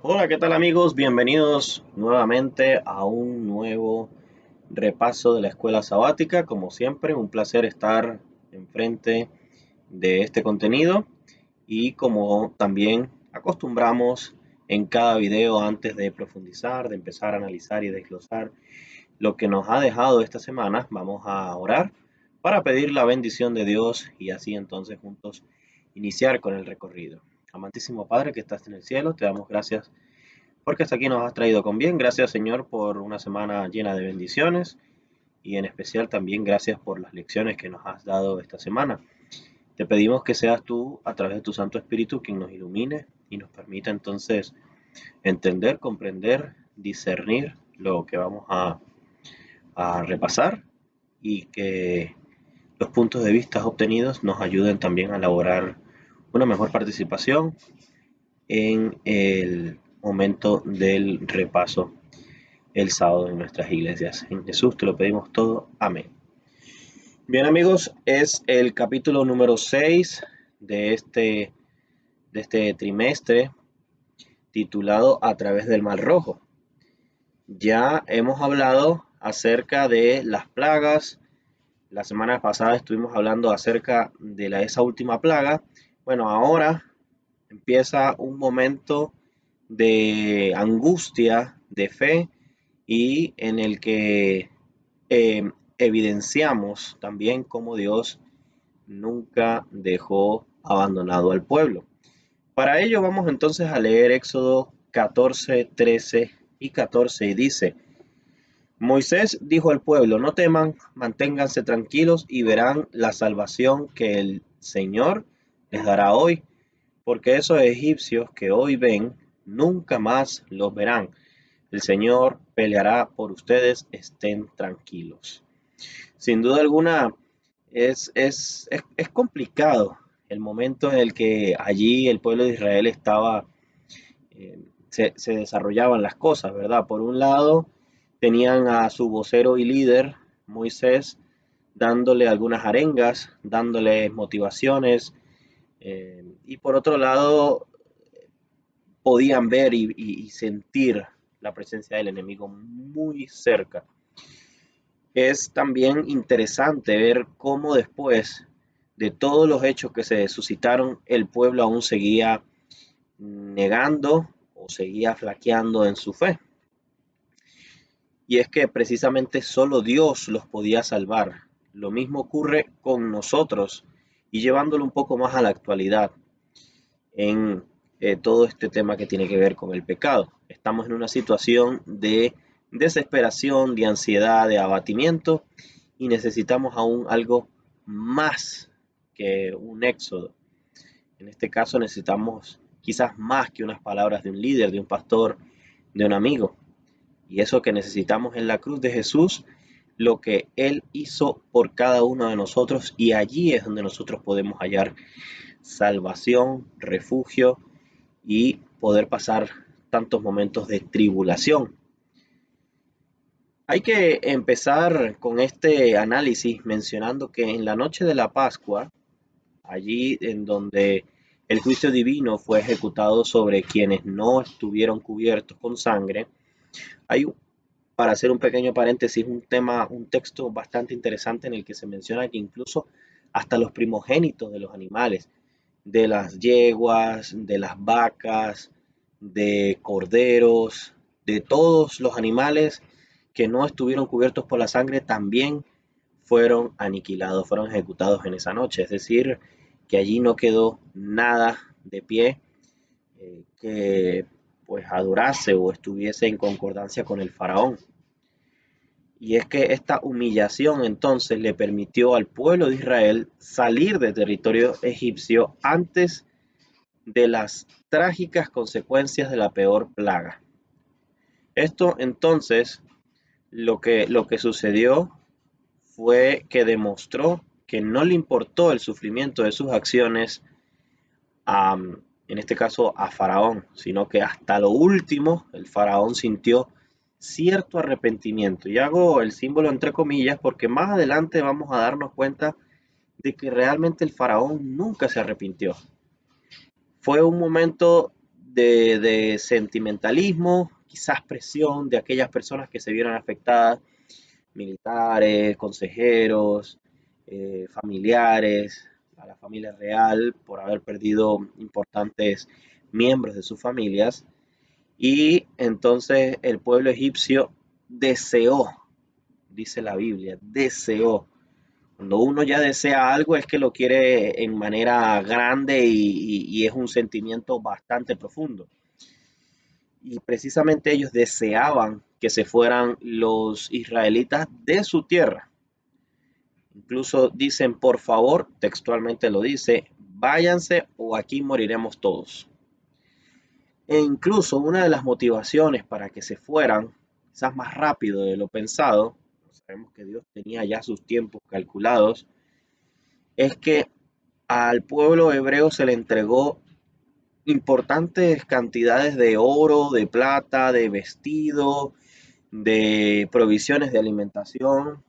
Hola, ¿qué tal amigos? Bienvenidos nuevamente a un nuevo repaso de la escuela sabática. Como siempre, un placer estar enfrente de este contenido y como también acostumbramos en cada video antes de profundizar, de empezar a analizar y desglosar lo que nos ha dejado esta semana, vamos a orar para pedir la bendición de Dios y así entonces juntos iniciar con el recorrido. Amantísimo Padre que estás en el cielo, te damos gracias porque hasta aquí nos has traído con bien. Gracias, Señor, por una semana llena de bendiciones y en especial también gracias por las lecciones que nos has dado esta semana. Te pedimos que seas tú, a través de tu Santo Espíritu, quien nos ilumine y nos permita entonces entender, comprender, discernir lo que vamos a repasar y que los puntos de vista obtenidos nos ayuden también a elaborar una mejor participación en el momento del repaso el sábado en nuestras iglesias. En Jesús te lo pedimos todo. Amén. Bien amigos, es el capítulo número 6 de este trimestre titulado A través del Mar Rojo. Ya hemos hablado acerca de las plagas. La semana pasada estuvimos hablando acerca de esa última plaga. Bueno, ahora empieza un momento de angustia, de fe y en el que evidenciamos también cómo Dios nunca dejó abandonado al pueblo. Para ello vamos entonces a leer Éxodo 14, 13 y 14 y dice, Moisés dijo al pueblo, no teman, manténganse tranquilos y verán la salvación que el Señor les dará hoy, porque esos egipcios que hoy ven, nunca más los verán. El Señor peleará por ustedes, estén tranquilos. Sin duda alguna, es complicado el momento en el que allí el pueblo de Israel estaba, se desarrollaban las cosas, ¿verdad? Por un lado, tenían a su vocero y líder, Moisés, dándole algunas arengas, dándole motivaciones, y por otro lado, podían ver y sentir la presencia del enemigo muy cerca. Es también interesante ver cómo después de todos los hechos que se suscitaron, el pueblo aún seguía negando o seguía flaqueando en su fe. Y es que precisamente solo Dios los podía salvar. Lo mismo ocurre con nosotros y llevándolo un poco más a la actualidad en todo este tema que tiene que ver con el pecado. Estamos en una situación de desesperación, de ansiedad, de abatimiento y necesitamos aún algo más que un éxodo. En este caso necesitamos quizás más que unas palabras de un líder, de un pastor, de un amigo. Y eso que necesitamos en la cruz de Jesús, lo que Él hizo por cada uno de nosotros, y allí es donde nosotros podemos hallar salvación, refugio y poder pasar tantos momentos de tribulación. Hay que empezar con este análisis mencionando que en la noche de la Pascua, allí en donde el juicio divino fue ejecutado sobre quienes no estuvieron cubiertos con sangre, hay, para hacer un pequeño paréntesis, un texto bastante interesante en el que se menciona que incluso hasta los primogénitos de los animales, de las yeguas, de las vacas, de corderos, de todos los animales que no estuvieron cubiertos por la sangre, también fueron aniquilados, fueron ejecutados en esa noche. Es decir, que allí no quedó nada de pie que pues adorase o estuviese en concordancia con el faraón. Y es que esta humillación entonces le permitió al pueblo de Israel salir de territorio egipcio antes de las trágicas consecuencias de la peor plaga. Esto entonces lo que sucedió fue que demostró que no le importó el sufrimiento de sus acciones en este caso a Faraón, sino que hasta lo último el Faraón sintió cierto arrepentimiento. Y hago el símbolo entre comillas porque más adelante vamos a darnos cuenta de que realmente el Faraón nunca se arrepintió. Fue un momento de sentimentalismo, quizás presión de aquellas personas que se vieron afectadas, militares, consejeros, familiares, a la familia real por haber perdido importantes miembros de sus familias. Y entonces el pueblo egipcio deseó, dice la Biblia, deseó. Cuando uno ya desea algo es que lo quiere en manera grande y es un sentimiento bastante profundo. Y precisamente ellos deseaban que se fueran los israelitas de su tierra. Incluso dicen, por favor, textualmente lo dice, váyanse o aquí moriremos todos. E incluso una de las motivaciones para que se fueran, quizás más rápido de lo pensado, sabemos que Dios tenía ya sus tiempos calculados, es que al pueblo hebreo se le entregó importantes cantidades de oro, de plata, de vestido, de provisiones de alimentación,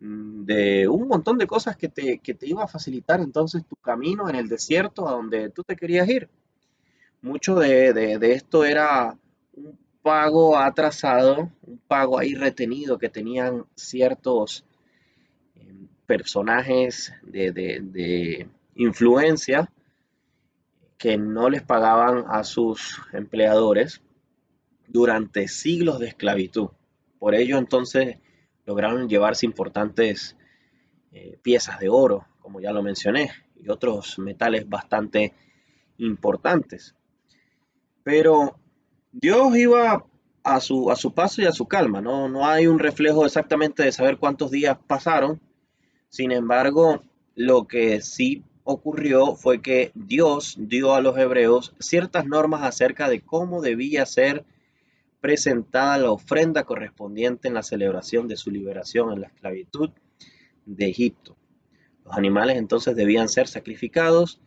de un montón de cosas que te iba a facilitar entonces tu camino en el desierto a donde tú te querías ir. Mucho de esto era un pago atrasado, un pago ahí retenido que tenían ciertos personajes de influencia que no les pagaban a sus empleadores durante siglos de esclavitud. Por ello entonces lograron llevarse importantes piezas de oro, como ya lo mencioné, y otros metales bastante importantes. Pero Dios iba a su paso y a su calma, ¿no? No hay un reflejo exactamente de saber cuántos días pasaron. Sin embargo, lo que sí ocurrió fue que Dios dio a los hebreos ciertas normas acerca de cómo debía ser presentada la ofrenda correspondiente en la celebración de su liberación en la esclavitud de Egipto. Los animales entonces debían ser sacrificados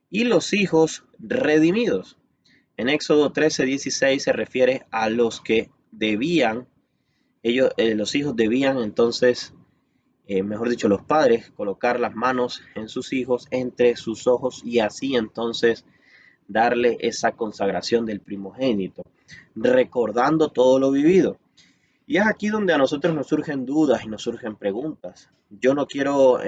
y los hijos redimidos. En Éxodo 13:16 se refiere a los que debían, los hijos debían entonces, mejor dicho, los padres, colocar las manos en sus hijos entre sus ojos y así entonces darle esa consagración del primogénito, recordando todo lo vivido. Y es aquí donde a nosotros nos surgen dudas y nos surgen preguntas. Yo no quiero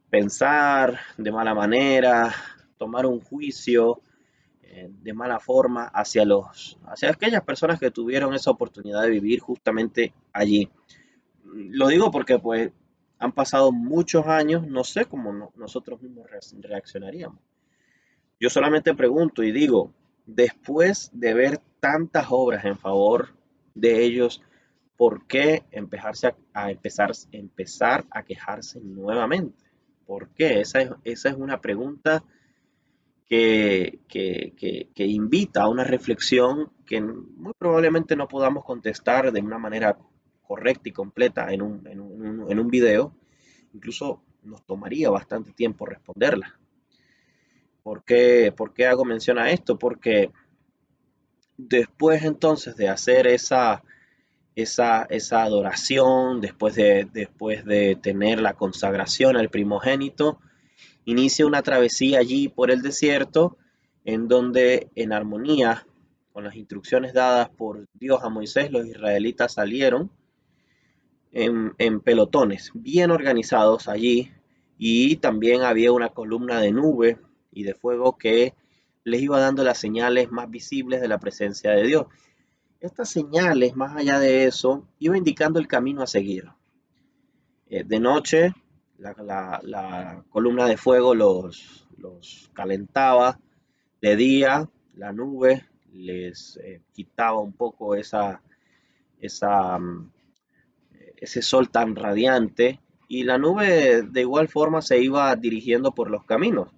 pensar de mala manera, tomar un juicio de mala forma hacia aquellas personas que tuvieron esa oportunidad de vivir justamente allí. Lo digo porque pues han pasado muchos años, no sé cómo nosotros mismos reaccionaríamos. Yo solamente pregunto y digo, después de ver tantas obras en favor de ellos, ¿por qué empezar a quejarse nuevamente? ¿Por qué? Esa es una pregunta que invita a una reflexión que muy probablemente no podamos contestar de una manera correcta y completa en un video. Incluso nos tomaría bastante tiempo responderla. Por qué hago mención a esto? Porque después entonces de hacer esa adoración, después de tener la consagración al primogénito, inicia una travesía allí por el desierto, en donde en armonía con las instrucciones dadas por Dios a Moisés, los israelitas salieron en pelotones bien organizados allí y también había una columna de nube y de fuego que les iba dando las señales más visibles de la presencia de Dios. Estas señales, más allá de eso, iba indicando el camino a seguir. De noche, la columna de fuego los calentaba. De día, la nube les quitaba un poco esa, ese sol tan radiante y la nube de igual forma se iba dirigiendo por los caminos.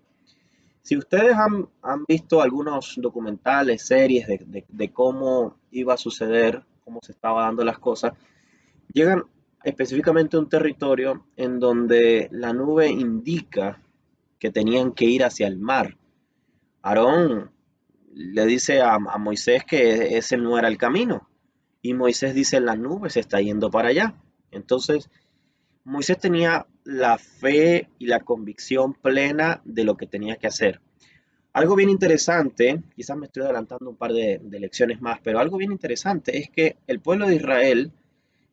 Si ustedes han visto algunos documentales, series de cómo iba a suceder, cómo se estaban dando las cosas, llegan específicamente a un territorio en donde la nube indica que tenían que ir hacia el mar. Aarón le dice a Moisés que ese no era el camino. Y Moisés dice, la nube se está yendo para allá. Entonces, Moisés tenía la fe y la convicción plena de lo que tenía que hacer. Algo bien interesante, quizás me estoy adelantando un par de lecciones más, pero algo bien interesante es que el pueblo de Israel,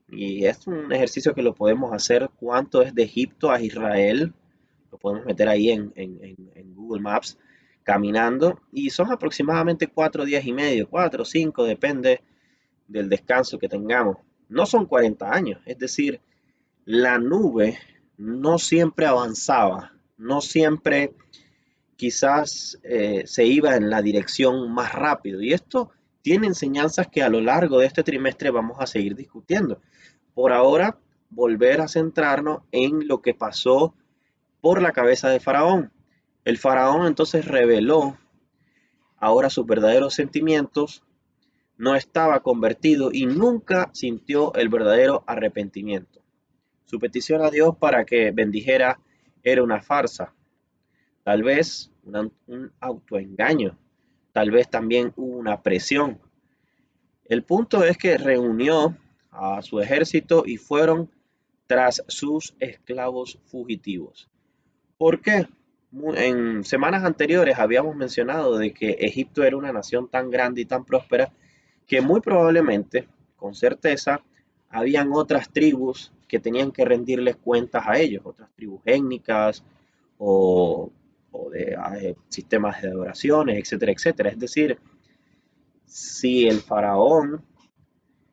y es un ejercicio que lo podemos hacer, cuánto es de Egipto a Israel, lo podemos meter ahí en Google Maps, caminando, y son aproximadamente 4 días y medio, 4 o 5, depende del descanso que tengamos. No son 40 años, es decir, la nube no siempre avanzaba, no siempre quizás se iba en la dirección más rápido. Y esto tiene enseñanzas que a lo largo de este trimestre vamos a seguir discutiendo. Por ahora, volver a centrarnos en lo que pasó por la cabeza de Faraón. El Faraón entonces reveló ahora sus verdaderos sentimientos, no estaba convertido y nunca sintió el verdadero arrepentimiento. Su petición a Dios para que bendijera era una farsa, tal vez un autoengaño, tal vez también hubo una presión. El punto es que reunió a su ejército y fueron tras sus esclavos fugitivos. ¿Por qué? En semanas anteriores habíamos mencionado de que Egipto era una nación tan grande y tan próspera que muy probablemente, con certeza, habían otras tribus que tenían que rendirles cuentas a ellos, otras tribus étnicas o, o de sistemas de adoraciones, etcétera, etcétera. Es decir, si el faraón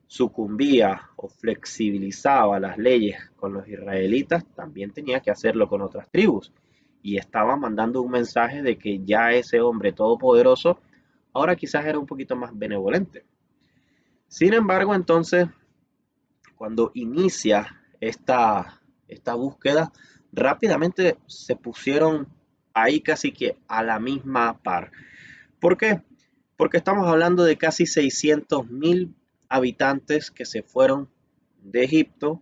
sucumbía o flexibilizaba las leyes con los israelitas, también tenía que hacerlo con otras tribus. Y estaba mandando un mensaje de que ya ese hombre todopoderoso ahora quizás era un poquito más benevolente. Sin embargo, entonces, cuando inicia esta búsqueda, rápidamente se pusieron ahí casi que a la misma par. ¿Por qué? Porque estamos hablando de casi 600.000 habitantes que se fueron de Egipto.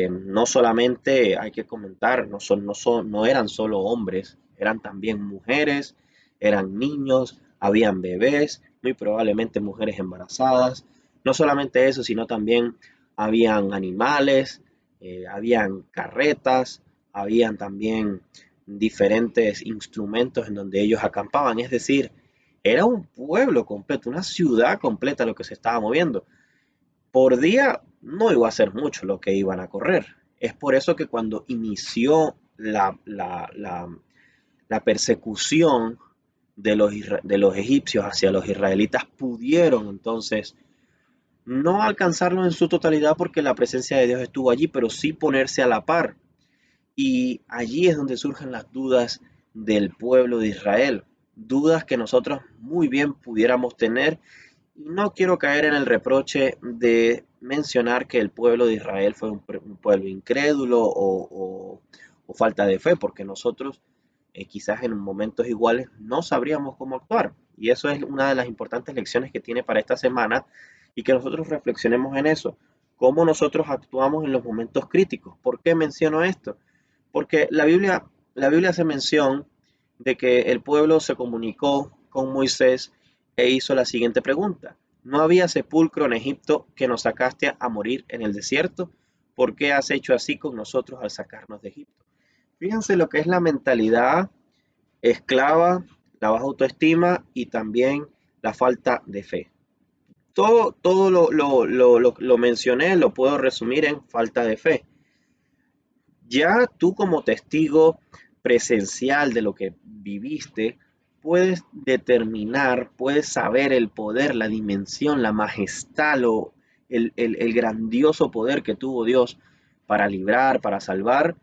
No solamente hay que comentar, no eran solo hombres, eran también mujeres, eran niños, habían bebés, muy probablemente mujeres embarazadas. No solamente eso, sino también habían animales, habían carretas, habían también diferentes instrumentos en donde ellos acampaban. Es decir, era un pueblo completo, una ciudad completa lo que se estaba moviendo. Por día no iba a ser mucho lo que iban a correr. Es por eso que cuando inició la persecución de los egipcios hacia los israelitas, pudieron entonces no alcanzarlo en su totalidad porque la presencia de Dios estuvo allí, pero sí ponerse a la par. Y allí es donde surgen las dudas del pueblo de Israel, dudas que nosotros muy bien pudiéramos tener. Y no quiero caer en el reproche de mencionar que el pueblo de Israel fue un pueblo incrédulo o falta de fe, porque nosotros quizás en momentos iguales no sabríamos cómo actuar. Y eso es una de las importantes lecciones que tiene para esta semana y que nosotros reflexionemos en eso. Cómo nosotros actuamos en los momentos críticos. ¿Por qué menciono esto? Porque la Biblia hace mención de que el pueblo se comunicó con Moisés e hizo la siguiente pregunta. ¿No había sepulcro en Egipto que nos sacaste a morir en el desierto? ¿Por qué has hecho así con nosotros al sacarnos de Egipto? Fíjense lo que es la mentalidad esclava, la baja autoestima y también la falta de fe. Todo lo mencioné, lo puedo resumir en falta de fe. Ya tú como testigo presencial de lo que viviste, puedes determinar, puedes saber el poder, la dimensión, la majestad, el grandioso poder que tuvo Dios para librar, para salvar,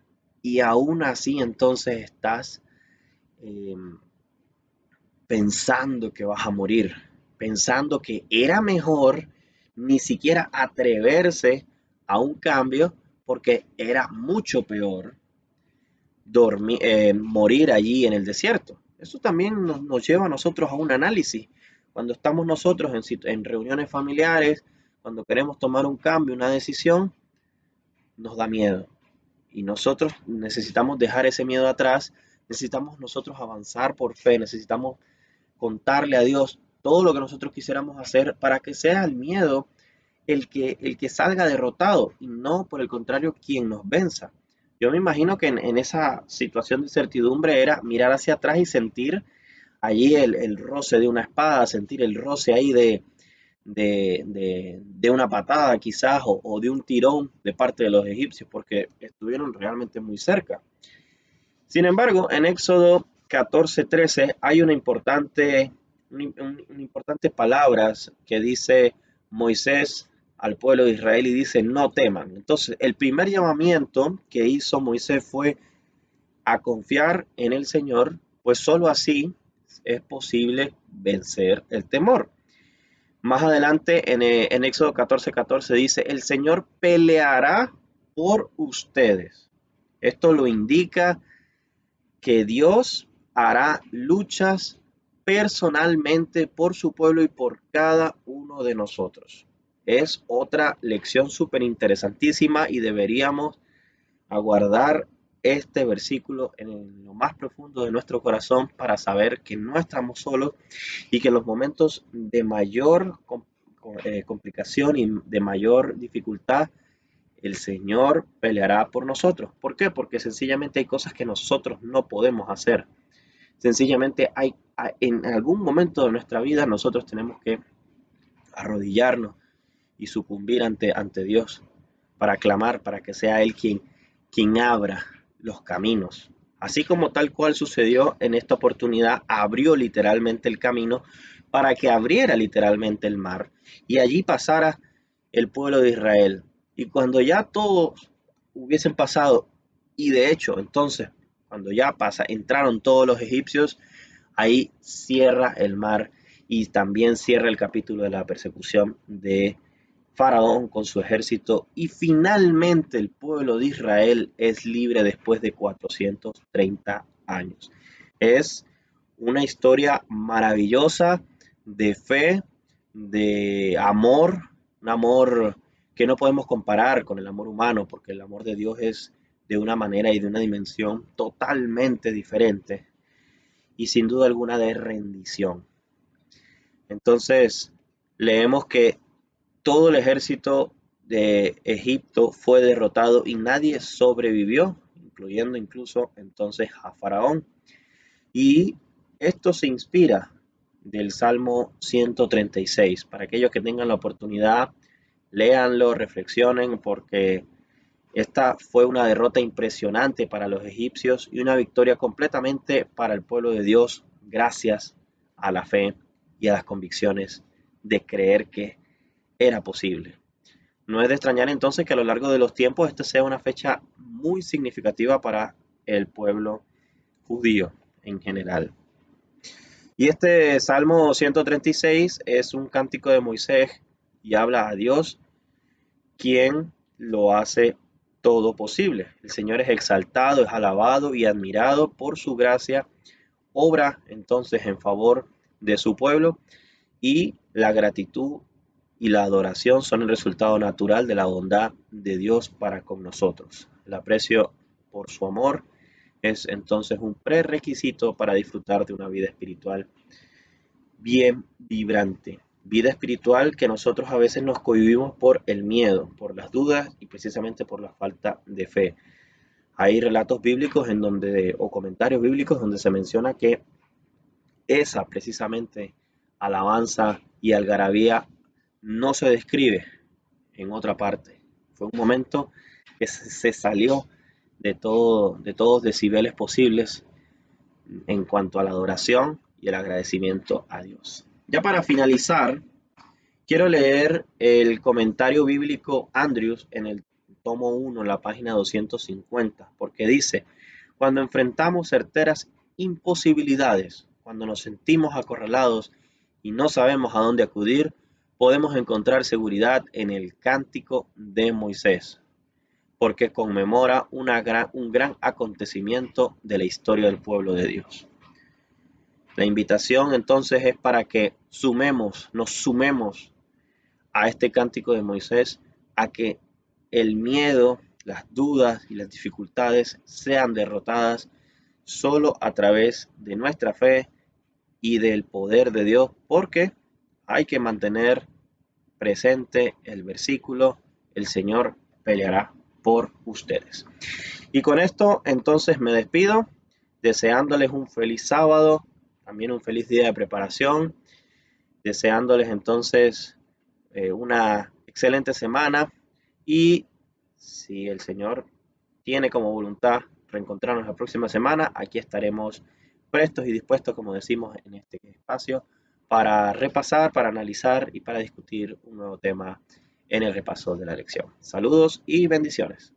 y aún así entonces estás eh, pensando que vas a morir, pensando que era mejor ni siquiera atreverse a un cambio porque era mucho peor morir allí en el desierto. Eso también nos lleva a nosotros a un análisis. Cuando estamos nosotros en reuniones familiares, cuando queremos tomar un cambio, una decisión, nos da miedo. Y nosotros necesitamos dejar ese miedo atrás, necesitamos nosotros avanzar por fe, necesitamos contarle a Dios todo lo que nosotros quisiéramos hacer para que sea el miedo el que salga derrotado y no por el contrario quien nos venza. Yo me imagino que en esa situación de incertidumbre era mirar hacia atrás y sentir allí el roce de una espada, sentir el roce ahí de una patada quizás o de un tirón de parte de los egipcios, porque estuvieron realmente muy cerca. Sin embargo, en Éxodo 14:13 hay una importante palabras que dice Moisés al pueblo de Israel y dice no teman. Entonces, el primer llamamiento que hizo Moisés fue a confiar en el Señor, pues solo así es posible vencer el temor. Más adelante en Éxodo 14:14 dice, el Señor peleará por ustedes. Esto lo indica que Dios hará luchas personalmente por su pueblo y por cada uno de nosotros. Es otra lección súper interesantísima y deberíamos aguardar este versículo en lo más profundo de nuestro corazón para saber que no estamos solos y que en los momentos de mayor complicación y de mayor dificultad el Señor peleará por nosotros. ¿Por qué? Porque sencillamente hay cosas que nosotros no podemos hacer. Sencillamente en algún momento de nuestra vida nosotros tenemos que arrodillarnos y sucumbir ante Dios para clamar, para que sea Él quien abra los caminos. Así como tal cual sucedió en esta oportunidad, abrió literalmente el camino para que abriera literalmente el mar y allí pasara el pueblo de Israel. Y cuando ya todos hubiesen pasado, y de hecho, entonces, cuando ya entraron todos los egipcios, ahí cierra el mar y también cierra el capítulo de la persecución de Faraón con su ejército y finalmente el pueblo de Israel es libre después de 430 años. Es una historia maravillosa de fe, de amor, un amor que no podemos comparar con el amor humano porque el amor de Dios es de una manera y de una dimensión totalmente diferente y sin duda alguna de rendición. Entonces, leemos que todo el ejército de Egipto fue derrotado y nadie sobrevivió, incluyendo incluso entonces a Faraón. Y esto se inspira del Salmo 136. Para aquellos que tengan la oportunidad, léanlo, reflexionen, porque esta fue una derrota impresionante para los egipcios y una victoria completamente para el pueblo de Dios, gracias a la fe y a las convicciones de creer que era posible. No es de extrañar entonces que a lo largo de los tiempos esta sea una fecha muy significativa para el pueblo judío en general. Y este Salmo 136 es un cántico de Moisés y habla a Dios, quien lo hace todo posible. El Señor es exaltado, es alabado y admirado por su gracia, obra entonces en favor de su pueblo y la gratitud y la adoración son el resultado natural de la bondad de Dios para con nosotros. El aprecio por su amor es entonces un prerequisito para disfrutar de una vida espiritual bien vibrante. Vida espiritual que nosotros a veces nos cohibimos por el miedo, por las dudas y precisamente por la falta de fe. Hay relatos bíblicos o comentarios bíblicos donde se menciona que esa precisamente alabanza y algarabía no se describe en otra parte. Fue un momento que se salió de todos decibeles posibles en cuanto a la adoración y el agradecimiento a Dios. Ya para finalizar, quiero leer el comentario bíblico Andrews en el tomo 1, en la página 250, porque dice, cuando enfrentamos certeras imposibilidades, cuando nos sentimos acorralados y no sabemos a dónde acudir, podemos encontrar seguridad en el cántico de Moisés, porque conmemora un gran acontecimiento de la historia del pueblo de Dios. La invitación entonces es para que nos sumemos a este cántico de Moisés, a que el miedo, las dudas y las dificultades sean derrotadas solo a través de nuestra fe y del poder de Dios, porque hay que mantener presente el versículo, el Señor peleará por ustedes. Y con esto entonces me despido, deseándoles un feliz sábado, también un feliz día de preparación, deseándoles entonces una excelente semana y si el Señor tiene como voluntad reencontrarnos la próxima semana, aquí estaremos prestos y dispuestos, como decimos en este espacio, para repasar, para analizar y para discutir un nuevo tema en el repaso de la lección. Saludos y bendiciones.